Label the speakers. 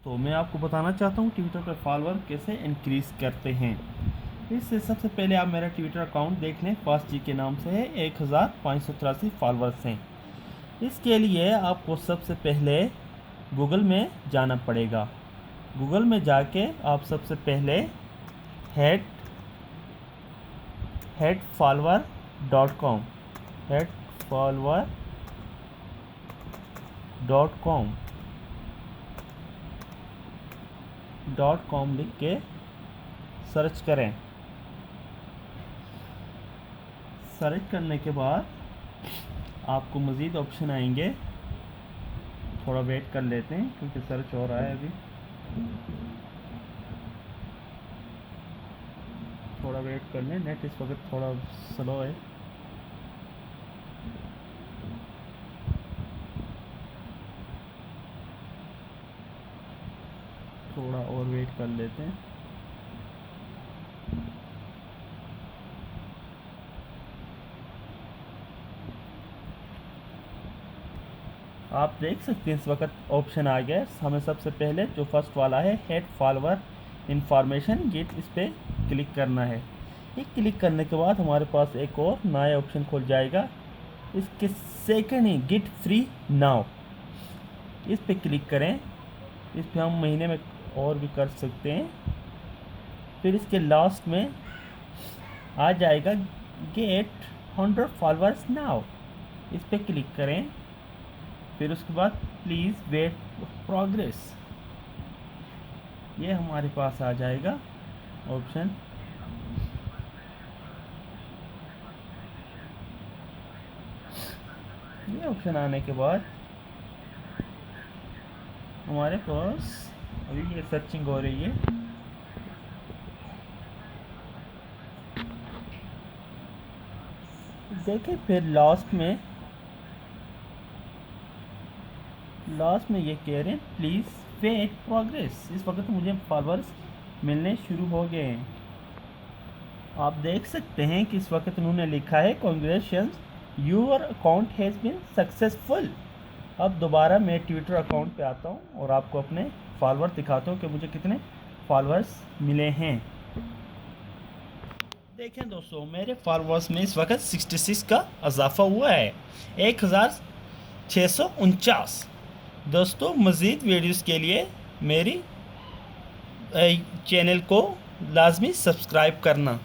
Speaker 1: तो मैं आपको बताना चाहता हूँ ट्विटर पर फॉलोअर कैसे इंक्रीज़ करते हैं। इससे सबसे पहले आप मेरा ट्विटर अकाउंट देख लें। फास्ट जी के नाम से है, 1583 फॉलोअर्स हैं। इसके लिए आपको सबसे पहले गूगल में जाना पड़ेगा। गूगल में जाके आप सबसे पहले headfollower.com headfollower.com लिख के सर्च करें। सर्च करने के बाद आपको मज़ीद ऑप्शन आएंगे। थोड़ा वेट कर लेते हैं क्योंकि सर्च हो रहा है अभी। थोड़ा वेट कर लें, नेट इस वक्त थोड़ा स्लो है। थोड़ा और वेट कर लेते हैं। आप देख सकते हैं इस वक्त ऑप्शन आ गया। हमें सबसे पहले जो फर्स्ट वाला है हेड फॉलोअर इंफॉर्मेशन गेट, इस पर क्लिक करना है। ये क्लिक करने के बाद हमारे पास एक और नया ऑप्शन खुल जाएगा। इसके सेकंड ही गेट फ्री नाउ, इस पर क्लिक करें। इस पर हम महीने में और भी कर सकते हैं। फिर इसके लास्ट में आ जाएगा गेट 100 फॉलोअर्स नाउ, इस पर क्लिक करें। फिर उसके बाद प्लीज़ वेट प्रोग्रेस, ये हमारे पास आ जाएगा ऑप्शन। ये ऑप्शन आने के बाद हमारे पास अभी ये सर्चिंग हो रही है। देखिए फिर लास्ट में ये कह रहे हैं प्लीज़ वेट प्रोग्रेस। इस वक्त मुझे फॉलोअर्स मिलने शुरू हो गए हैं। आप देख सकते हैं कि इस वक्त उन्होंने लिखा है congratulations your account has been successful. अब दोबारा मैं ट्विटर अकाउंट पे आता हूँ और आपको अपने फॉलोअर दिखाता हूँ कि मुझे कितने फॉलोअर्स मिले हैं। देखें दोस्तों, मेरे फॉलोअर्स में इस वक्त 66 का इजाफा हुआ है, 1649। दोस्तों मज़ीद वीडियोस के लिए मेरी चैनल को लाजमी सब्सक्राइब करना।